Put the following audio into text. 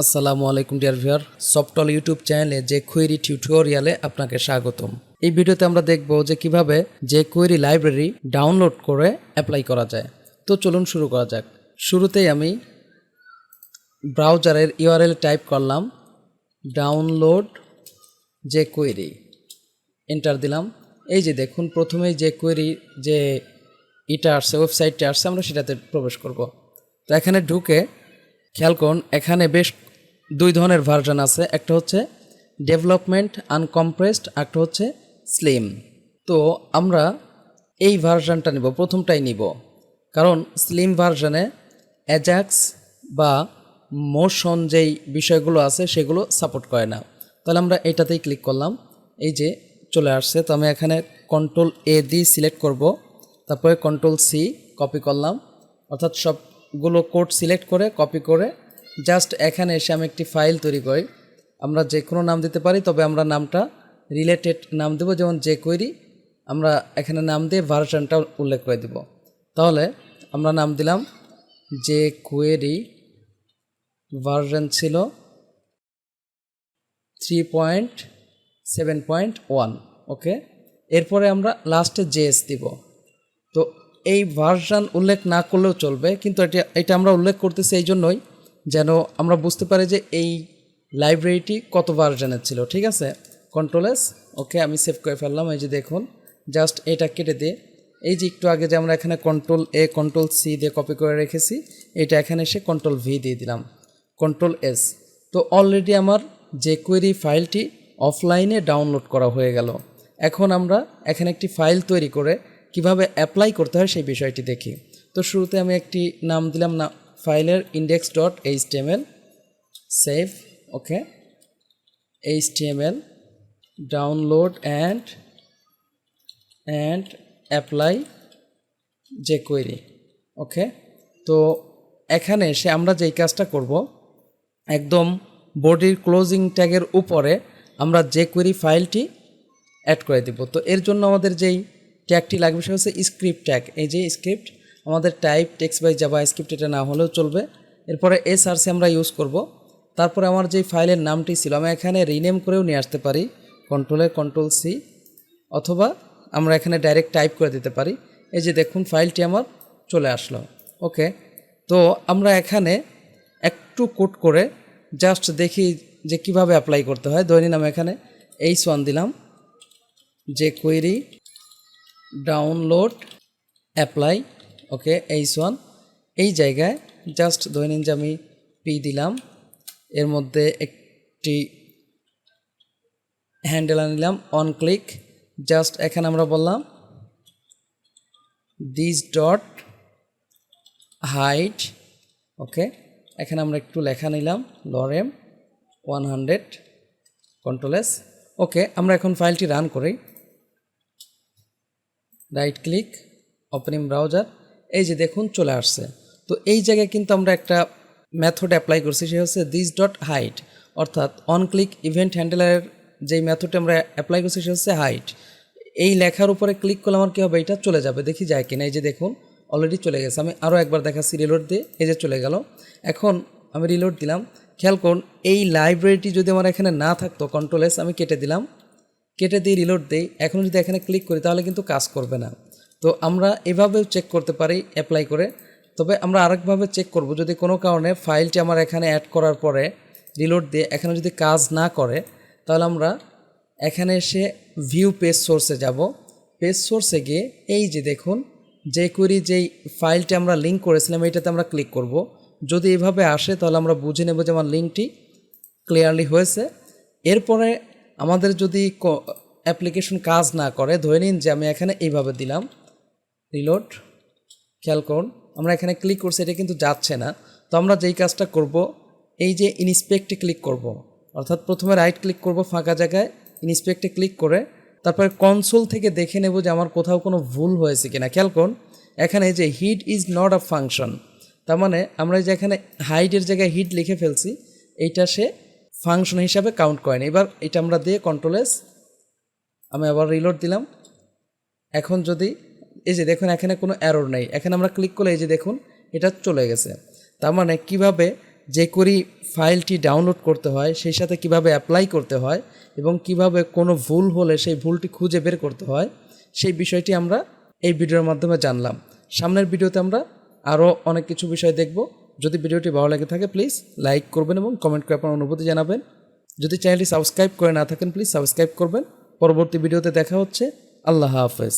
আসসালামু আলাইকুম dear viewer, সফটল YouTube চ্যানেলে যে কোয়েরি টিউটোরিয়ালে আপনাকে স্বাগতম। এই ভিডিওতে আমরা দেখব যে কিভাবে যে কোয়েরি লাইব্রেরি ডাউনলোড করে অ্যাপ্লাই করা যায়। তো চলুন শুরু করা যাক। শুরুতেই আমি ব্রাউজারের ইউআরএল টাইপ করলাম ডাউনলোড যে কোয়েরি, এন্টার দিলাম। এই যে দেখুন প্রথমেই যে কোয়েরি যে এটা আসছে, ওয়েবসাইটটা আসছে, আমরা সেটাতে প্রবেশ করব। তো এখানে ঢুকে খেয়াল করুন, এখানে বেশ দুই ধরনের ভার্সন আছে। একটা হচ্ছে ডেভেলপমেন্ট আনকম্প্রেসড, একটা হচ্ছে স্লিম। তো আমরা এই ভার্সনটা নিব, প্রথমটাই নিব, কারণ স্লিম ভার্সনে অ্যাজাক্স বা মোশন যেই বিষয়গুলো আছে সেগুলো সাপোর্ট করে না। তাহলে আমরা এটাতেই ক্লিক করলাম। এই যে চলে আসছে। তো আমি এখানে কন্ট্রোল এ দিয়ে সিলেক্ট করব, তারপরে কন্ট্রোল সি কপি করলাম, অর্থাৎ সবগুলো কোড সিলেক্ট করে কপি করে জাস্ট এখানে এসে আমি একটি ফাইল তৈরি করি। আমরা যে কোনো নাম দিতে পারি, তবে আমরা নামটা রিলেটেড নাম দেব, যেমন যে কোয়েরি আমরা এখানে নাম দিয়ে ভার্সনটা উল্লেখ করে দেব। তাহলে আমরা নাম দিলাম যে কোয়েরি, ভার্সন ছিল 3.7.1। ওকে, এরপরে আমরা লাস্টে জেএস দিব। তো এই ভার্সন উল্লেখ না করলেও চলবে, কিন্তু এটা আমরা উল্লেখ করতেছি এই জন্যই যেন আমরা বুঝতে পারি যে এই লাইব্রেরিটি কত ভার্সনের ছিল। ঠিক আছে, কন্ট্রোল এস। ওকে, আমি সেভ করে ফেললাম। এই যে দেখুন, জাস্ট এটা কেটে দিয়ে এই যে একটু আগে যে আমরা এখানে কন্ট্রোল এ কন্ট্রোল সি দিয়ে কপি করে রেখেছি, এটা এখানে এসে কন্ট্রোল ভি দিয়ে দিলাম, কন্ট্রোল এস। তো অলরেডি আমার যে কোয়েরি ফাইলটি অফলাইনে ডাউনলোড করা হয়ে গেল। এখন আমরা এখানে একটি ফাইল তৈরি করে কিভাবে অ্যাপ্লাই করতে হয় সেই বিষয়টি দেখি। তো শুরুতে আমি একটি নাম দিলাম, না ফাইলের index.html, save. Okay, html download and apply যে কোয়েরি। ওকে, তো এখানে এসে আমরা যেই কাজটা করব, একদম বডির ক্লোজিং ট্যাগের উপরে আমরা যে কোয়েরি ফাইলটি অ্যাড করে দেব। তো এর জন্য আমাদের যেই ট্যাগটি লাগবে সেটা হচ্ছে স্ক্রিপ্ট ট্যাগ। এই যে স্ক্রিপ্ট, আমাদের type text by JavaScript, এটা না হলেও চলবে। এরপরে এসআরসি আমরা ইউজ করব। তারপরে আমার যেই ফাইলের নামটি ছিল আমি এখানে রিনেম করেও নিয়ে আসতে পারি, কন্ট্রোল সি, অথবা আমরা এখানে ডাইরেক্ট টাইপ করে দিতে পারি। এই যে দেখুন ফাইলটি আমার চলে আসলো। ওকে, তো আমরা এখানে একটু কোড করে জাস্ট দেখি যে কিভাবে অ্যাপ্লাই করতে হয়। ধরে নিন আমি এখানে H1 দিলাম, যে কোয়েরি ডাউনলোড অ্যাপ্লাই। ওকে, H1 এই জায়গায় জাস্ট ধরে নিন যে আমি পি দিলাম, এর মধ্যে একটি হ্যান্ডেল নিলাম, অন ক্লিক। জাস্ট এখানে আমরা বললাম দিস ডট হাইট। ওকে, এখানে আমরা একটু লেখা নিলাম লরেম 100, কন্ট্রোল এস। ওকে, আমরা এখন ফাইলটি রান করি। Right click, opening browser. এই যে দেখুন চলে আসছে। তো এই জায়গায় কিন্তু আমরা একটা মেথড অ্যাপ্লাই করছি, সে হচ্ছে দিস ডট হাইট, অর্থাৎ অন ক্লিক ইভেন্ট হ্যান্ডেলারের যেই মেথডটা আমরা অ্যাপ্লাই করছি সে হচ্ছে হাইট। এই লেখার উপরে ক্লিক করলে আমার কী হবে, এটা চলে যাবে। দেখি যায় কিনা। এই যে দেখুন অলরেডি চলে গেছে। আমি আরও একবার দেখাচ্ছি রিলোড দিয়ে, এই যে চলে গেল। এখন আমি রিলোড দিলাম, খেয়াল করুন এই লাইব্রেরিটি যদি আমার এখানে না থাকতো, কন্ট্রোল এস আমি কেটে দিলাম, কেটে দিয়ে রিলোড দিই, এখন যদি এখানে ক্লিক করি তাহলে কিন্তু কাজ করবে না। তো আমরা এভাবেও চেক করতে পারি অ্যাপ্লাই করে। তবে আমরা আরেকভাবে চেক করব, যদি কোনো কারণে ফাইলটি আমার এখানে অ্যাড করার পরে রিলোড দিয়ে এখানে যদি কাজ না করে, তাহলে আমরা এখানে এসে ভিউ পেজ সোর্সে যাব। পেজ সোর্সে গিয়ে এই যে দেখুন যে কোয়েরি যেই ফাইলটি আমরা লিঙ্ক করেছিলাম এইটাতে আমরা ক্লিক করব। যদি এইভাবে আসে তাহলে আমরা বুঝে নেব যে আমার লিঙ্কটি ক্লিয়ারলি হয়েছে। এরপরে আমাদের যদি অ্যাপ্লিকেশন কাজ না করে, ধরে নিন যে আমি এখানে এইভাবে দিলাম রিলোড, খেয়াল করুন আমরা এখানে ক্লিক করছি, এটা কিন্তু যাচ্ছে না। তো আমরা যেই কাজটা করব, এই যে ইনস্পেক্টে ক্লিক করব, অর্থাৎ প্রথমে রাইট ক্লিক করব ফাঁকা জায়গায়, ইনস্পেক্টে ক্লিক করে তারপরে কনসোল থেকে দেখে নেব যে আমার কোথাও কোনো ভুল হয়েছে কিনা। খেয়াল করুন এখানে যে হিড ইজ নট আ ফাংশন, তার মানে আমরা যে এখানে হাইডের জায়গায় হিড লিখে ফেলছি, এইটা সে ফাংশন হিসাবে কাউন্ট করেনি। এবার এটা আমরা দিয়ে কন্ট্রোল এস, আমি আবার রিলোড দিলাম। এখন যদি এই যে দেখুন এখানে কোনো এরর নেই, এখানে আমরা ক্লিক করলে এই যে দেখুন এটা চলে গেছে। তার মানে কিভাবে যে করি ফাইলটি ডাউনলোড করতে হয় সেই সাথে কিভাবে অ্যাপ্লাই করতে হয় এবং কিভাবে কোনো ভুল হলে সেই ভুলটি খুঁজে বের করতে হয় সেই বিষয়টি আমরা এই ভিডিওর মাধ্যমে জানলাম। সামনের ভিডিওতে আমরা আরও অনেক কিছু বিষয় দেখব। যদি ভিডিওটি ভালো লেগে থাকে প্লিজ লাইক করবেন এবং কমেন্ট করে আপনার অনুভূতি জানাবেন। যদি চ্যানেলটি সাবস্ক্রাইব করে না থাকেন প্লিজ সাবস্ক্রাইব করবেন। পরবর্তী ভিডিওতে দেখা হচ্ছে। আল্লাহ হাফেজ।